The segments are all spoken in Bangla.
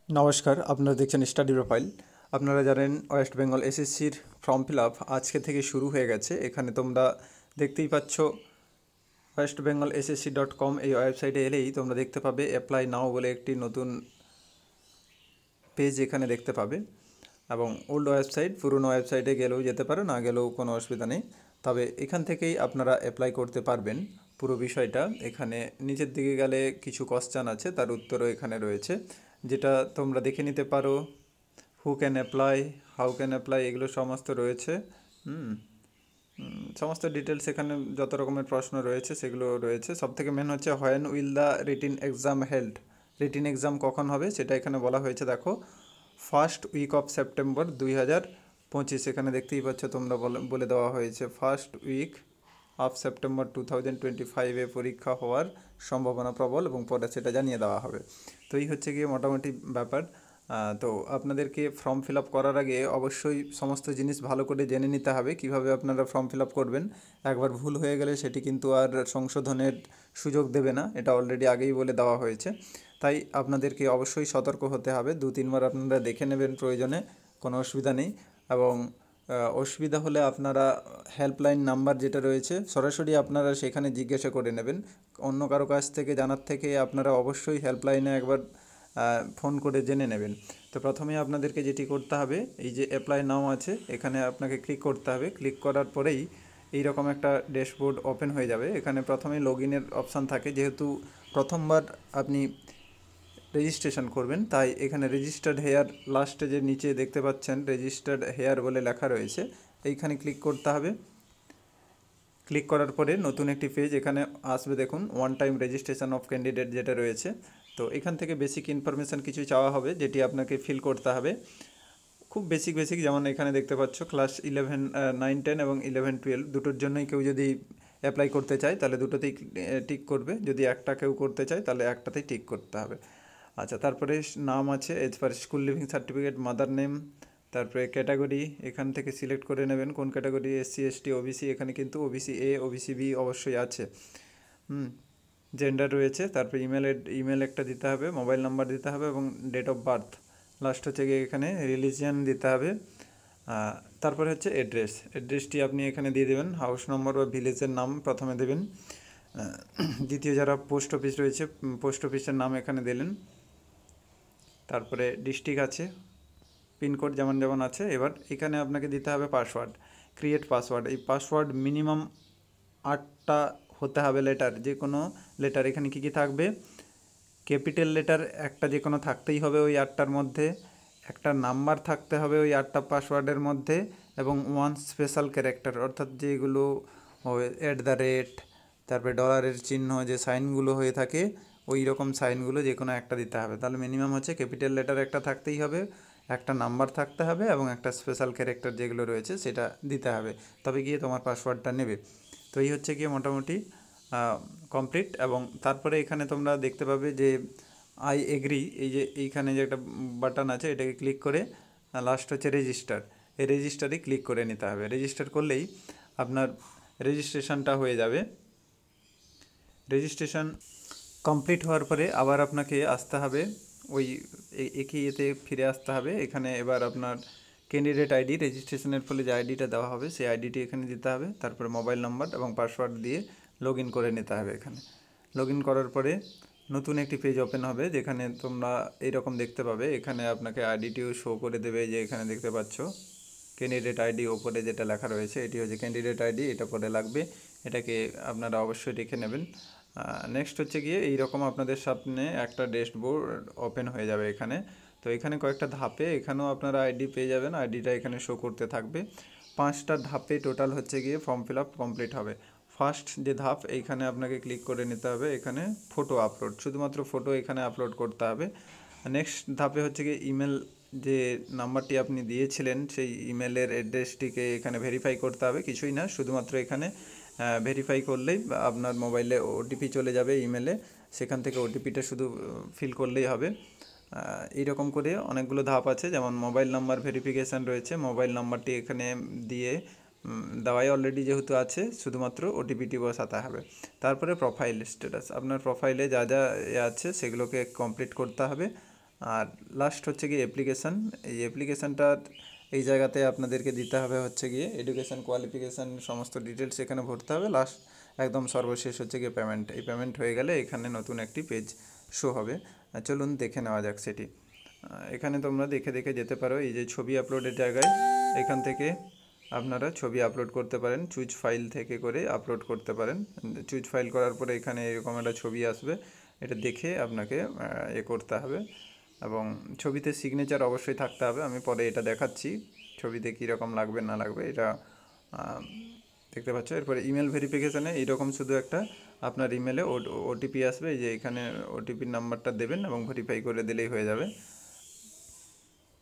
নমস্কার, আপনারা দেখছেন স্টাডি প্রোফাইল। আপনারা জানেন ওয়েস্ট বেঙ্গল এসএসসির ফর্ম ফিল আপ আজকে থেকে শুরু হয়ে গেছে। এখানে তোমরা দেখতেই পাচ্ছ westbengalssc.com এই ওয়েবসাইটে এলেই তোমরা দেখতে পাবে অ্যাপ্লাই নাও বলে একটি নতুন পেজ এখানে দেখতে পাবে। এবং ওল্ড ওয়েবসাইট, পুরনো ওয়েবসাইটে গেলেও যেতে পারে, না গেলেও কোনো অসুবিধা নেই। তবে এখান থেকেই আপনারা অ্যাপ্লাই করতে পারবেন। পুরো বিষয়টা এখানে নিচের দিকে গেলে কিছু কোশ্চেন আছে, তার উত্তরও এখানে রয়েছে, যেটা তোমরা দেখে নিতে পারো। Who can apply, how can apply, এগুলো সমস্ত রয়েছে। সমস্ত ডিটেলস এখানে যত রকমের প্রশ্ন রয়েছে সেগুলো রয়েছে। সবথেকে মেন হচ্ছে when will the written exam held, written exam কখন হবে সেটা এখানে বলা হয়েছে। দেখো, ফার্স্ট উইক অফ সেপ্টেম্বর 2025, এখানে দেখতেই পাচ্ছ তোমরা, বলে দেওয়া হয়েছে ফার্স্ট উইক অফ সেপ্টেম্বর 2025-এ পরীক্ষা হওয়ার সম্ভাবনা প্রবল, এবং পরে সেটা জানিয়ে দেওয়া হবে। তো এই হচ্ছে গিয়ে মোটামুটি ব্যাপার। তো আপনাদেরকে ফর্ম ফিল আপ করার আগে অবশ্যই সমস্ত জিনিস ভালো করে জেনে নিতে হবে কিভাবে আপনারা ফর্ম ফিল আপ করবেন। একবার ভুল হয়ে গেলে সেটি কিন্তু আর সংশোধনের সুযোগ দেবে না, এটা অলরেডি আগেই বলে দেওয়া হয়েছে। তাই আপনাদেরকে অবশ্যই সতর্ক হতে হবে। 2-3 বার আপনারা দেখে নেবেন প্রয়োজনে, কোনো অসুবিধা নেই। এবং অসুবিধা হলে আপনারা হেল্পলাইন নাম্বার যেটা রয়েছে সরাসরি আপনারা সেখানে জিজ্ঞাসা করে নেবেন। অন্য কারো কাছ থেকে জানার থেকে আপনারা অবশ্যই হেল্পলাইনে একবার ফোন করে জেনে নেবেন। তো প্রথমে আপনাদেরকে যেটি করতে হবে, এই যে অ্যাপ্লাই নাও আছে এখানে আপনাকে ক্লিক করতে হবে। ক্লিক করার পরেই এইরকম একটা ড্যাশবোর্ড ওপেন হয়ে যাবে। এখানে প্রথমে লগ ইনের অপশান থাকে, যেহেতু প্রথমবার আপনি রেজিস্ট্রেশন করবেন তাই এখানে রেজিস্টার্ড হেয়ার, লাস্টে যে নিচে দেখতে পাচ্ছেন রেজিস্টার্ড হেয়ার বলে লেখা রয়েছে, এইখানে ক্লিক করতে হবে। ক্লিক করার পরে নতুন একটি পেজ এখানে আসবে, দেখুন one time registration of candidate যেটা রয়েছে। তো এখান থেকে বেসিক ইনফরমেশান কিছু চাওয়া হবে, যেটি আপনাকে ফিল করতে হবে। খুব বেসিক যেমন এখানে দেখতে পাচ্ছ ক্লাস 9, 10 এবং 11, 12 দুটোর জন্যই কেউ যদি অ্যাপ্লাই করতে চায় তাহলে দুটোতেই টিক করবে, যদি একটা কেউ করতে চায় তাহলে একটাতেই টিক করতে হবে। আচ্ছা, তারপরে নাম আছে age per school leaving certificate, mother name, তারপরে ক্যাটাগরি এখান থেকে সিলেক্ট করে নেবেন কোন ক্যাটাগরি, এসসি, এসটি, ওবিসি, এখানে কিন্তু ওবিসি এ, ওবিসি বি অবশ্যই আছে। জেন্ডার রয়েছে, তারপরে ইমেল একটা দিতে হবে, মোবাইল নাম্বার দিতে হবে এবং ডেট অফ বার্থ। লাস্ট হচ্ছে গিয়ে এখানে রিলিজিয়ান দিতে হবে। তারপরে হচ্ছে অ্যাড্রেসটি আপনি এখানে দিয়ে দেবেন, হাউস নম্বর বা ভিলেজের নাম প্রথমে দেবেন। দ্বিতীয় যারা পোস্ট অফিস রয়েছে পোস্ট অফিসের নাম এখানে দিলেন। তারপরে ডিস্ট্রিক্ট আছে, পিনকোড যেমন যেমন আছে। এবার এখানে আপনাকে দিতে হবে পাসওয়ার্ড, ক্রিয়েট পাসওয়ার্ড। এই পাসওয়ার্ড মিনিমাম 8টা হতে হবে লেটার, যে কোনো লেটার। এখানে কী কী থাকবে, ক্যাপিটাল লেটার একটা যে কোনো থাকতেই হবে ওই 8টার মধ্যে, একটা নাম্বার থাকতে হবে ওই 8টা পাসওয়ার্ডের মধ্যে, এবং ওয়ান স্পেশাল ক্যারেক্টার, অর্থাৎ যেগুলো @, তারপরে ডলারের চিহ্ন যে সাইনগুলো হয়ে থাকে ওই রকম সাইনগুলো যে কোনো একটা দিতে হবে। তাহলে মিনিমাম হচ্ছে ক্যাপিটাল লেটার একটা থাকতেই হবে, একটা নাম্বার থাকতে হবে এবং একটা স্পেশাল ক্যারেক্টার যেগুলো রয়েছে সেটা দিতে হবে, তবে গিয়ে তোমার পাসওয়ার্ডটা নেবে। তো এই হচ্ছে গিয়ে মোটামুটি কমপ্লিট। এবং তারপরে এখানে তোমরা দেখতে পাবে যে আই এগ্রি, এই যে এইখানে যে একটা বাটন আছে এটাকে ক্লিক করে লাস্ট হচ্ছে রেজিস্টার, এই রেজিস্টারে ক্লিক করে নিতে হবে। রেজিস্টার করলেই আপনার রেজিস্ট্রেশনটা হয়ে যাবে। রেজিস্ট্রেশন কমপ্লিট হওয়ার পরে আবার আপনাকে আসতে হবে ওই একই এতে ফিরে আসতে হবে। এখানে এবার আপনার ক্যান্ডিডেট আইডি, রেজিস্ট্রেশনের ফলে যে আইডিটা দেওয়া হবে সেই আইডিটি এখানে দিতে হবে, তারপরে মোবাইল নাম্বার এবং পাসওয়ার্ড দিয়ে লগ ইন করে নিতে হবে। এখানে লগ ইন করার পরে নতুন একটি পেজ ওপেন হবে, যেখানে তোমরা এইরকম দেখতে পাবে। এখানে আপনাকে আইডিটিও শো করে দেবে, যে এখানে দেখতে পাচ্ছ ক্যান্ডিডেট আইডি ওপরে যেটা লেখা রয়েছে এটি হচ্ছে ক্যান্ডিডেট আইডি, এটা পরে লাগবে, এটাকে আপনারা অবশ্যই রেখে নেবেন। নেক্সট হচ্ছে গিয়ে এইরকম আপনাদের সামনে একটা ড্যাশবোর্ড ওপেন হয়ে যাবে এখানে। তো এখানে কয়েকটা ধাপে এখানেও আপনারা আইডি পেয়ে যাবেন, আইডিটা এখানে শো করতে থাকবে। 5টা ধাপে টোটাল হচ্ছে গিয়ে ফর্ম ফিল আপ কমপ্লিট হবে। ফার্স্ট যে ধাপ, এইখানে আপনাকে ক্লিক করে নিতে হবে, এখানে ফটো আপলোড, শুধুমাত্র ফটো এখানে আপলোড করতে হবে। নেক্সট ধাপে হচ্ছে গিয়ে ইমেল, যে নাম্বারটি আপনি দিয়েছিলেন সেই ইমেলের অ্যাড্রেসটিকে এখানে ভেরিফাই করতে হবে, কিছুই না, শুধুমাত্র এখানে ভেরিফাই করলেই আপনার মোবাইলে ওটিপি চলে যাবে ইমেলে, সেখান থেকে ওটিপিটা শুধু ফিল করলেই হবে। এইরকম করে অনেকগুলো ধাপ আছে, যেমন মোবাইল নাম্বার ভেরিফিকেশান রয়েছে, মোবাইল নাম্বারটি এখানে দিয়ে দেওয়াই অলরেডি যেহেতু আছে, শুধুমাত্র ওটিপিটি বসাতে হবে। তারপরে প্রোফাইল স্ট্যাটাস, আপনার প্রোফাইলে যা যা আছে সেগুলোকে কমপ্লিট করতে হবে। আর লাস্ট হচ্ছে গিয়ে অ্যাপ্লিকেশান। এই অ্যাপ্লিকেশানটার এই জায়গাতে আপনাদেরকে দিতে হবে হচ্ছে গিয়ে এডুকেশান কোয়ালিফিকেশান সমস্ত ডিটেলস এখানে ভরতে হবে। লাস্ট একদম সর্বশেষ হচ্ছে গিয়ে পেমেন্ট। এই পেমেন্ট হয়ে গেলে এখানে নতুন একটি পেজ শো হবে। চলুন দেখে নেওয়া যাক সেটি। এখানে তোমরা দেখে দেখে যেতে পারো। এই যে ছবি আপলোডের জায়গায় এখান থেকে আপনারা ছবি আপলোড করতে পারেন, চুজ ফাইল থেকে করে আপলোড করতে পারেন। চুজ ফাইল করার পরে এখানে এরকম একটা ছবি আসবে, এটা দেখে আপনাকে করতে হবে এবং ছবিতে সিগনেচার অবশ্যই থাকতে হবে। আমি পরে এটা দেখাচ্ছি ছবিতে কীরকম লাগবে না লাগবে, এটা দেখতে পাচ্ছ। এরপরে ইমেল ভেরিফিকেশানে এইরকম শুধু একটা আপনার ইমেলে ওটিপি আসবে, এই যে এখানে ওটিপির নাম্বারটা দেবেন এবং ভেরিফাই করে দিলেই হয়ে যাবে।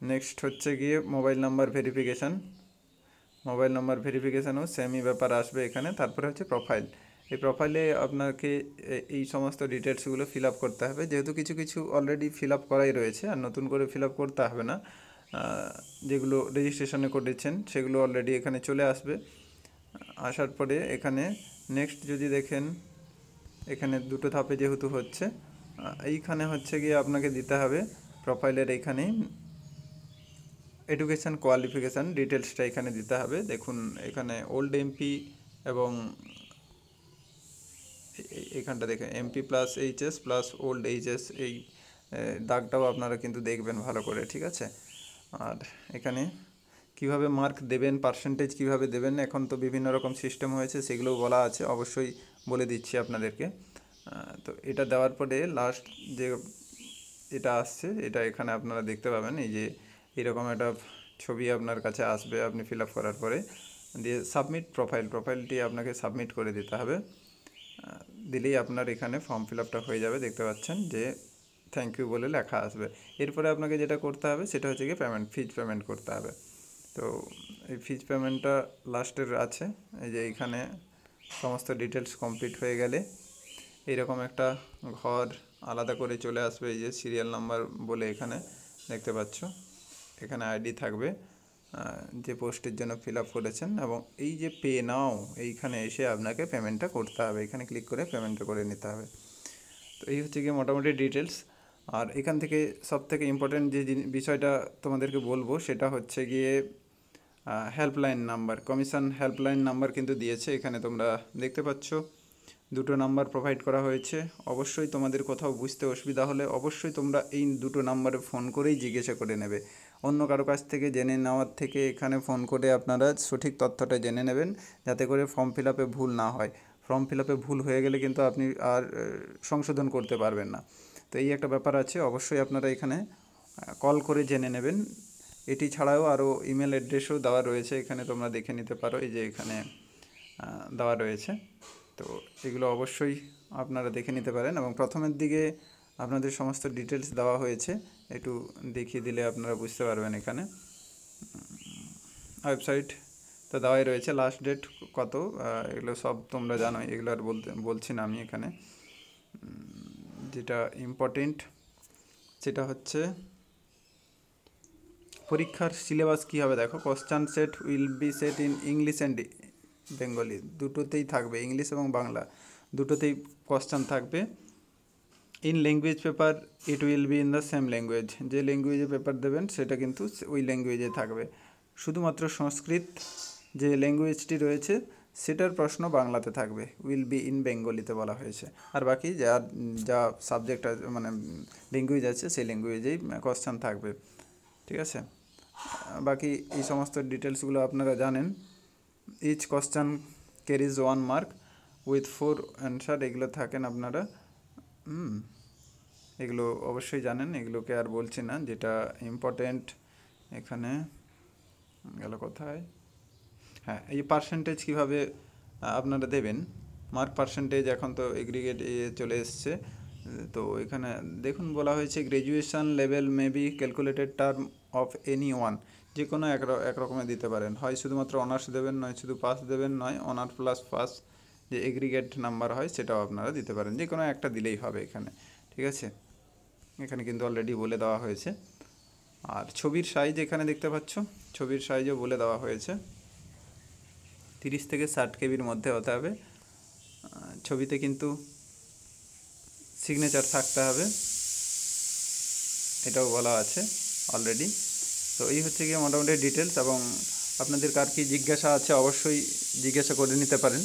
নেক্সট হচ্ছে গিয়ে mobile number verification. Mobile number ভেরিফিকেশানও সেমই ব্যাপার আসবে এখানে। তারপরে হচ্ছে প্রোফাইল। এই প্রোফাইলে আপনাকে এই সমস্ত ডিটেলসগুলো ফিল আপ করতে হবে, যেহেতু কিছু কিছু অলরেডি ফিল আপ করাই রয়েছে আর নতুন করে ফিল আপ করতে হবে না। যেগুলো রেজিস্ট্রেশনে করেছেন সেগুলো অলরেডি এখানে চলে আসবে। আসার পরে এখানে নেক্সট যদি দেখেন, এখানে দুটো ধাপে যেহেতু হচ্ছে, এইখানে হচ্ছে গিয়ে আপনাকে দিতে হবে প্রোফাইলের এইখানেই এডুকেশান কোয়ালিফিকেশান ডিটেলসটা এখানে দিতে হবে। দেখুন এখানে ওল্ড এমপি এবং এইখানটা দেখেন MP plus HS plus old HS, এই দাগটাও আপনারা কিন্তু দেখবেন ভালো করে, ঠিক আছে। আর এখানে কিভাবে মার্ক দেবেন, পার্সেন্টেজ কিভাবে দেবেন, এখন তো বিভিন্ন রকম সিস্টেম হয়েছে, সেগুলোও বলা আছে, অবশ্যই বলে দিচ্ছি আপনাদেরকে। তো এটা দেওয়ার পরে লাস্ট যে এটা আসছে, এটা এখানে আপনারা দেখতে পাবেন। এই যে এরকম একটা ছবি আপনার কাছে আসবে আপনি ফিল আপ করার পরে, দিয়ে সাবমিট প্রোফাইলটি আপনাকে সাবমিট করে দিতে হবে। দিলেই আপনার এখানে ফর্ম ফিল আপটা হয়ে যাবে। দেখতে পাচ্ছেন যে থ্যাংক ইউ বলে লেখা আসবে। এরপরে আপনাকে যেটা করতে হবে সেটা হচ্ছে কি ফিজ পেমেন্ট করতে হবে। তো এই ফিজ পেমেন্টটা লাস্টের আছে। এই যে এইখানে সমস্ত ডিটেলস কমপ্লিট হয়ে গেলে এইরকম একটা ঘর আলাদা করে চলে আসবে। এই যে সিরিয়াল নাম্বার বলে এখানে দেখতে পাচ্ছ, এখানে আইডি থাকবে যে পোস্টের জন্য ফিল আপ করেছেন, এবং এই যে পে নাও এইখানে এসে আপনাকে পেমেন্টটা করতে হবে। এখানে ক্লিক করে পেমেন্টটা করে নিতে হবে। তো এই হচ্ছে গিয়ে মোটামুটি ডিটেলস। আর এখান থেকে সবথেকে ইম্পর্টেন্ট যে বিষয়টা তোমাদেরকে বলবো সেটা হচ্ছে গিয়ে helpline number, commission helpline number কিন্তু দিয়েছে এখানে, তোমরা দেখতে পাচ্ছ দুটো নাম্বার প্রোভাইড করা হয়েছে। অবশ্যই তোমাদের কোথাও বুঝতে অসুবিধা হলে অবশ্যই তোমরা এই দুটো নাম্বারে ফোন করেই জিজ্ঞাসা করে নেবে। অন্য কারো কাছ থেকে জেনে নেওয়ার থেকে এখানে ফোন করে আপনারা সঠিক তথ্যটা জেনে নেবেন, যাতে করে ফর্ম ফিল আপে ভুল না হয়। ফর্ম ফিল আপে ভুল হয়ে গেলে কিন্তু আপনি আর সংশোধন করতে পারবেন না। তো এই একটা ব্যাপার আছে, অবশ্যই আপনারা এখানে কল করে জেনে নেবেন। এটি ছাড়াও আরও ইমেল অ্যাড্রেসও দেওয়া রয়েছে, এখানে তোমরা দেখে নিতে পারো। এই যে এখানে দেওয়া রয়েছে, তো এগুলো অবশ্যই আপনারা দেখে নিতে পারেন। এবং প্রথমের দিকে আপনাদের সমস্ত ডিটেলস দেওয়া হয়েছে, একটু দেখিয়ে দিলে আপনারা বুঝতে পারবেন। এখানে ওয়েবসাইট তো দেওয়াই রয়েছে, লাস্ট ডেট কত এগুলো সব তোমরা জানোই, এগুলো আর বলছি না আমি। এখানে যেটা ইম্পর্টেন্ট সেটা হচ্ছে পরীক্ষার সিলেবাস কী হবে। দেখো, question set will be set in English and Bengali, দুটোতেই থাকবে, ইংলিশ এবং বাংলা দুটোতেই কোশ্চান থাকবে। In language paper it will be in the same language, যে ল্যাঙ্গুয়েজে পেপার দেবেন সেটা কিন্তু ওই ল্যাঙ্গুয়েজে থাকবে। শুধুমাত্র সংস্কৃত যে ল্যাঙ্গুয়েজটি রয়েছে সেটার প্রশ্ন বাংলাতে থাকবে, উইল বি ইন বেঙ্গলিতে বলা হয়েছে। আর বাকি যা সাবজেক্ট আছে মানে ল্যাঙ্গুয়েজ আছে সেই ল্যাঙ্গুয়েজেই কোশ্চান থাকবে, ঠিক আছে। বাকি এই সমস্ত ডিটেলসগুলো আপনারা জানেন। Each question carries 1 mark with 4 answer, এগুলো থাকেন আপনারা এগুলো অবশ্যই জানেন, এগুলোকে আর বলছি না। যেটা ইম্পর্টেন্ট এখানে গেল কোথায়, হ্যাঁ, এই পার্সেন্টেজ কীভাবে আপনারা দেবেন, মার্ক পার্সেন্টেজ এখন তো এগ্রিগেট চলে এসছে। তো এখানে দেখুন বলা হয়েছে graduation level may be calculated term of any one, যে কোনো এক রকমের দিতে পারেন, হয় শুধুমাত্র অনার্স দেবেন, নয় শুধু পাস দেবেন, নয় অনার্স প্লাস পাস যে এগ্রিগেট নাম্বার হয় সেটাও আপনারা দিতে পারেন, যে কোনো একটা দিলেই হবে এখানে, ঠিক আছে। এখানে কিন্তু অলরেডি বলে দেওয়া হয়েছে। আর ছবির সাইজ এখানে দেখতে পাচ্ছ, ছবির সাইজও বলে দেওয়া হয়েছে, 30 থেকে 60 কেবির মধ্যে হতে হবে। ছবিতে কিন্তু সিগনেচার থাকতে হবে। এটাও বলা আছে অলরেডি। তো এই হচ্ছে গিয়ে মোটামুটি ডিটেলস, এবং আপনাদের কার কি জিজ্ঞাসা আছে অবশ্যই জিজ্ঞাসা করে নিতে পারেন।